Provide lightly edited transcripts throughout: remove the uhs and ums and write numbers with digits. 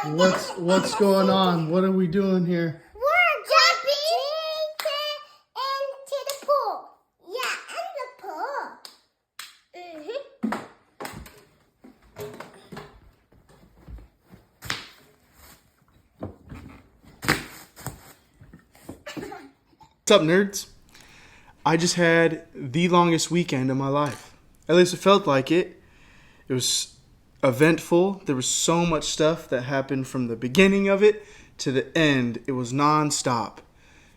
What's going on? What are we doing here? We're jumping into the pool. Yeah, in the pool. What's up, nerds? I just had the longest weekend of my life. At least it felt like it. It was eventful. There was so much stuff that happened from the beginning of it to the end. It was non-stop.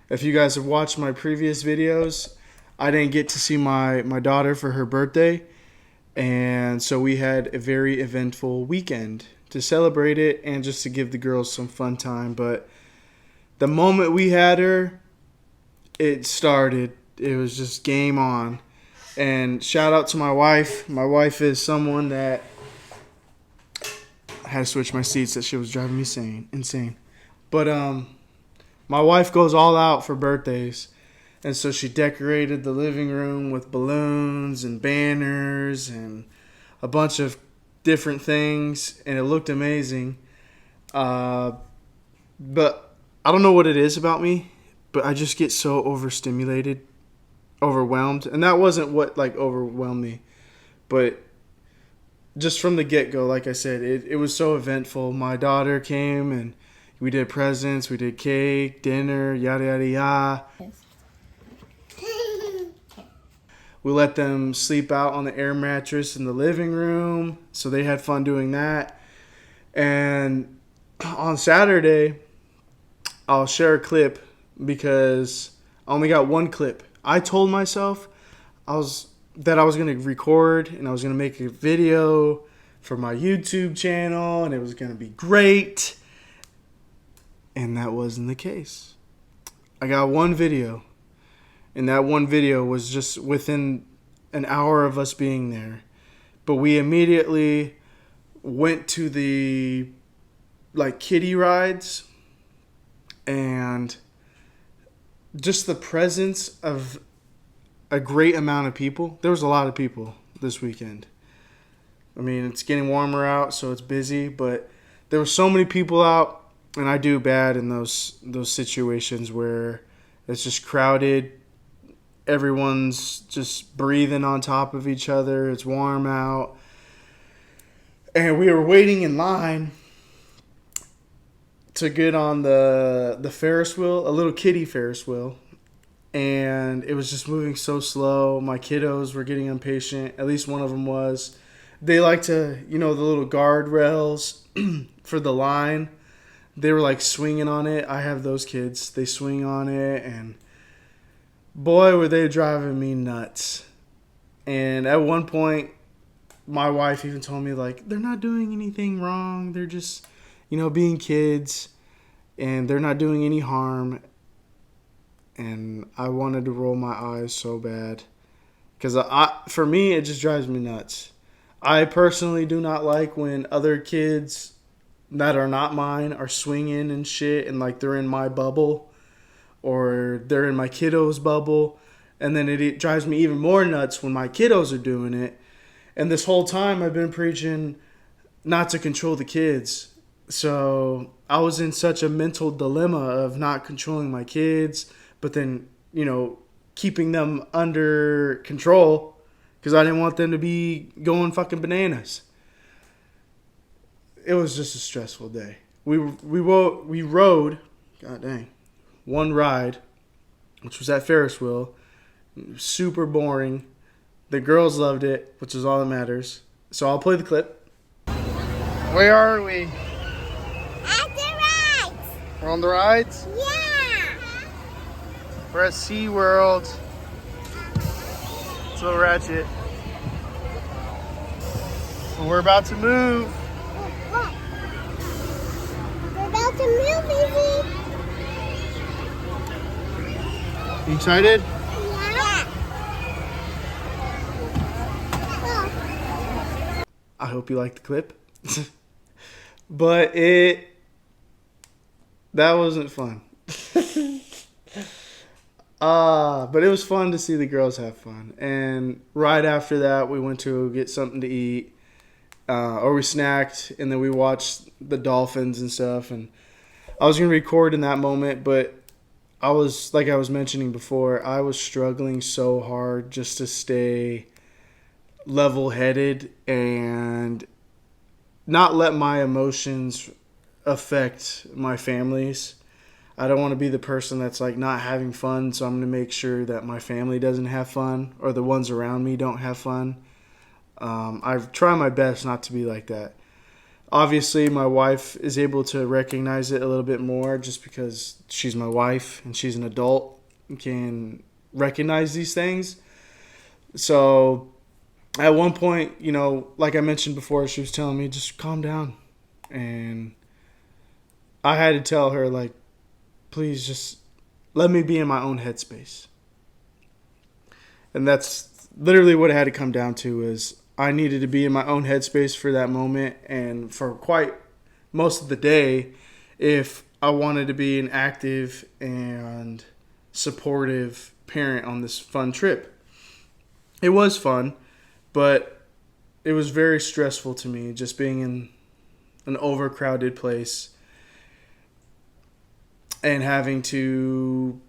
If you guys have watched my previous videos, I didn't get to see my daughter for her birthday. And so we had a very eventful weekend to celebrate it and just to give the girls some fun time. But the moment we had her, it started. It was just game on. And shout out to my wife. My wife is someone that I had to switch my seats. That shit was driving me insane. But my wife goes all out for birthdays. And so she decorated the living room with balloons and banners and a bunch of different things. And it looked amazing. But I don't know what it is about me, but I just get so overstimulated, overwhelmed. And that wasn't what overwhelmed me. But just from the get-go, like I said, it was so eventful. My daughter came and we did presents, we did cake, dinner, yada, yada, yada. Yes. We let them sleep out on the air mattress in the living room, so they had fun doing that. And on Saturday, I'll share a clip because I only got one clip. I told myself that I was going to record and I was going to make a video for my YouTube channel and it was going to be great. And that wasn't the case. I got one video. And that one video was just within an hour of us being there. But we immediately went to the kiddie rides. And just the presence of a great amount of people. There was a lot of people this weekend. I mean, it's getting warmer out, so it's busy. But there were so many people out. And I do bad in those situations where it's just crowded. Everyone's just breathing on top of each other. It's warm out. And we were waiting in line to get on the Ferris wheel, a little kiddie Ferris wheel. And it was just moving so slow. My kiddos were getting impatient. At least one of them was. They like to, the little guardrails for the line. They were swinging on it. I have those kids. They swing on it and boy, were they driving me nuts. And at one point, my wife even told me, they're not doing anything wrong. They're just, being kids. And they're not doing any harm. And I wanted to roll my eyes so bad. Because for me, it just drives me nuts. I personally do not like when other kids that are not mine are swinging and shit. And they're in my bubble. Or they're in my kiddos' bubble. And then it drives me even more nuts when my kiddos are doing it. And this whole time I've been preaching not to control the kids. So I was in such a mental dilemma of not controlling my kids, but then, keeping them under control because I didn't want them to be going fucking bananas. It was just a stressful day. We rode, god dang, one ride, which was that Ferris wheel. Super boring. The girls loved it, which is all that matters. So I'll play the clip. Where are we? At the rides. We're on the rides? Yeah. We're at SeaWorld. It's a little ratchet. But we're about to move. What? We're about to move, baby. You excited? Yeah. I hope you liked the clip. But that wasn't fun. But it was fun to see the girls have fun. And right after that, we went to get something to eat. or we snacked, and then we watched the dolphins and stuff. And I was gonna record in that moment, but I was, like I was mentioning before, I was struggling so hard just to stay level-headed and not let my emotions affect my family's. I don't want to be the person that's like not having fun, so I'm going to make sure that my family doesn't have fun or the ones around me don't have fun. I try my best not to be like that. Obviously, my wife is able to recognize it a little bit more just because she's my wife and she's an adult and can recognize these things. So at one point, you know, like I mentioned before, she was telling me, just calm down. And I had to tell her, like, please just let me be in my own headspace. And that's literally what it had to come down to, is I needed to be in my own headspace for that moment and for quite most of the day if I wanted to be an active and supportive parent on this fun trip. It was fun, but it was very stressful to me just being in an overcrowded place and having to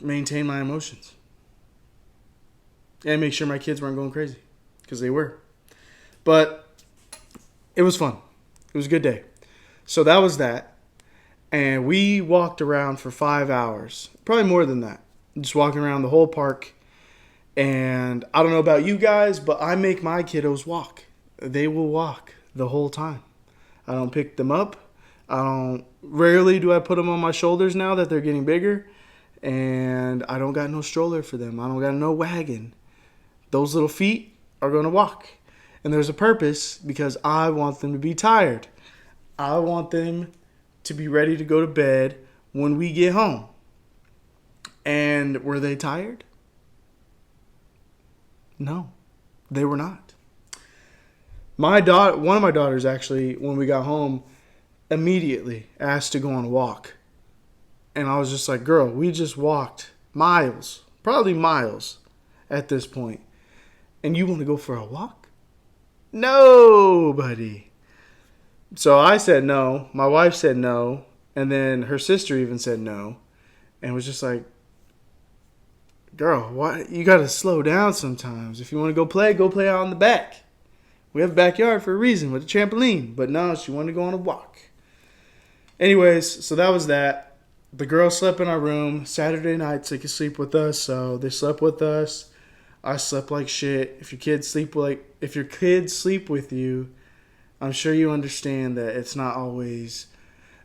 maintain my emotions and make sure my kids weren't going crazy, because they were. But it was fun. It was a good day. So that was that. And we walked around for 5 hours, probably more than that, just walking around the whole park. And I don't know about you guys, but I make my kiddos walk. They will walk the whole time. I don't pick them up. Rarely do I put them on my shoulders now that they're getting bigger. And I don't got no stroller for them. I don't got no wagon. Those little feet are going to walk. And there's a purpose, because I want them to be tired. I want them to be ready to go to bed when we get home. And were they tired? No, they were not. One of my daughters actually, when we got home, immediately asked to go on a walk. And I was just like, girl, we just walked miles, probably miles at this point. And you want to go for a walk? No, buddy. So I said no. My wife said no. And then her sister even said no. And was just like, girl, why? You got to slow down sometimes. If you want to go play out in the back. We have a backyard for a reason with a trampoline. But no, she wanted to go on a walk. Anyways, so that was that. The girls slept in our room. Saturday nights they could sleep with us, so they slept with us. I slept like shit. If your kids sleep with you, I'm sure you understand that it's not always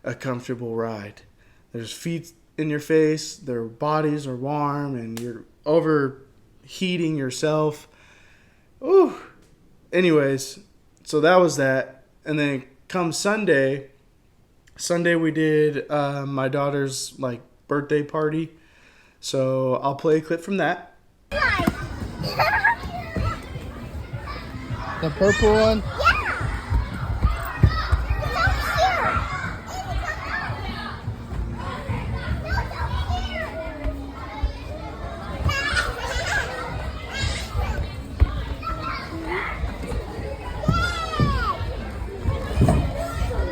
a comfortable ride. There's feet in your face, their bodies are warm, and you're overheating yourself. Ooh. Anyways, so that was that. And then come Sunday we did my daughter's birthday party. So I'll play a clip from that. The purple one?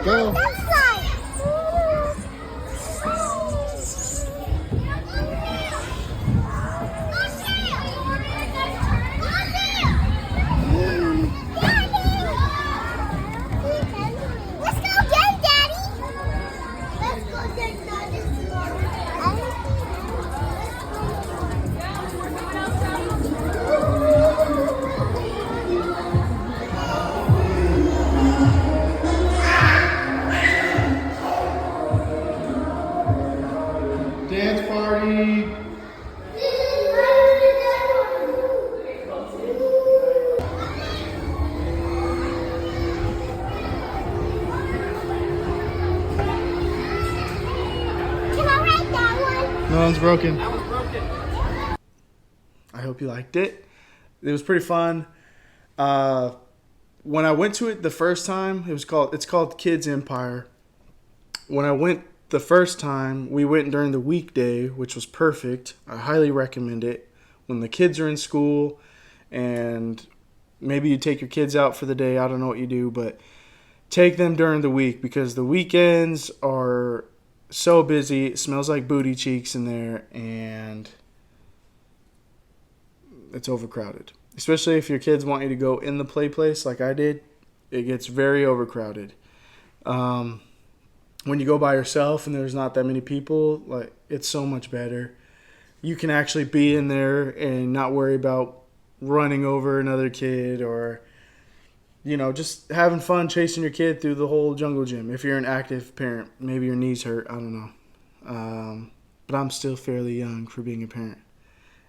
Go. Dance party. Can I write that one? No one's broken. I hope you liked it. It was pretty fun. When I went to it the first time, it's called Kids Empire. When I went the first time, we went during the weekday, which was perfect. I highly recommend it. When the kids are in school and maybe you take your kids out for the day. I don't know what you do, but take them during the week because the weekends are so busy. It smells like booty cheeks in there, and it's overcrowded. Especially if your kids want you to go in the play place like I did, it gets very overcrowded. When you go by yourself and there's not that many people, like it's so much better. You can actually be in there and not worry about running over another kid or, just having fun chasing your kid through the whole jungle gym. If you're an active parent, maybe your knees hurt. I don't know. But I'm still fairly young for being a parent.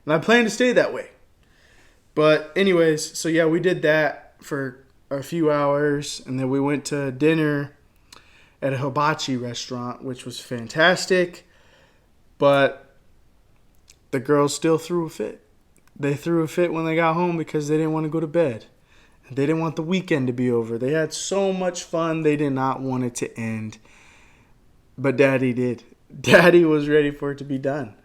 And I plan to stay that way. But anyways, so yeah, we did that for a few hours. And then we went to dinner at a hibachi restaurant, which was fantastic. But the girls still threw a fit. They threw a fit when they got home because they didn't want to go to bed. They didn't want the weekend to be over. They had so much fun. They did not want it to end. But Daddy did. Daddy was ready for it to be done.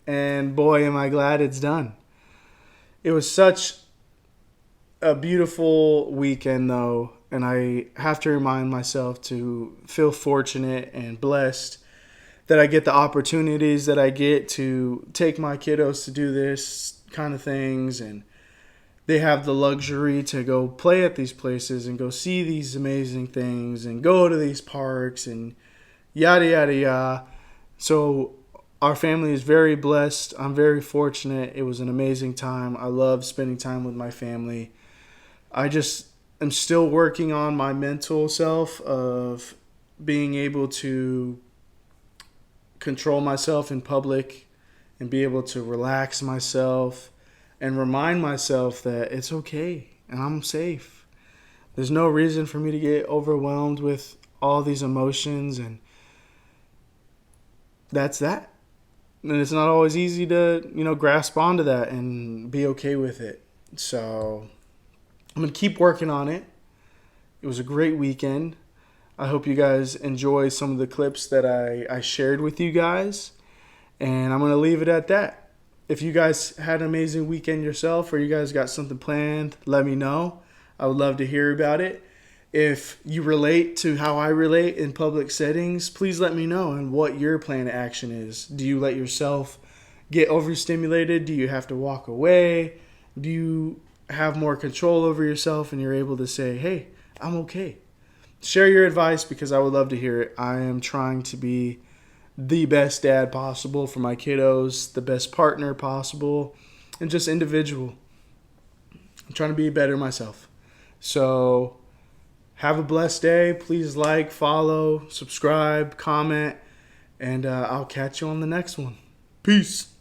And boy, am I glad it's done. It was such a beautiful weekend, though. And I have to remind myself to feel fortunate and blessed that I get the opportunities that I get to take my kiddos to do this kind of things. And they have the luxury to go play at these places and go see these amazing things and go to these parks and yada, yada, yada. So our family is very blessed. I'm very fortunate. It was an amazing time. I love spending time with my family. I just am still working on my mental self of being able to control myself in public and be able to relax myself and remind myself that it's okay and I'm safe. There's no reason for me to get overwhelmed with all these emotions, and that's that. And it's not always easy to, grasp onto that and be okay with it. So I'm going to keep working on it. It was a great weekend. I hope you guys enjoy some of the clips that I shared with you guys. And I'm going to leave it at that. If you guys had an amazing weekend yourself or you guys got something planned, let me know. I would love to hear about it. If you relate to how I relate in public settings, please let me know and what your plan of action is. Do you let yourself get overstimulated? Do you have to walk away? Do you have more control over yourself and you're able to say, hey, I'm okay? Share your advice because I would love to hear it. I am trying to be the best dad possible for my kiddos, the best partner possible, and just individual. I'm trying to be better myself. So have a blessed day. Please like, follow, subscribe, comment, and I'll catch you on the next one. Peace.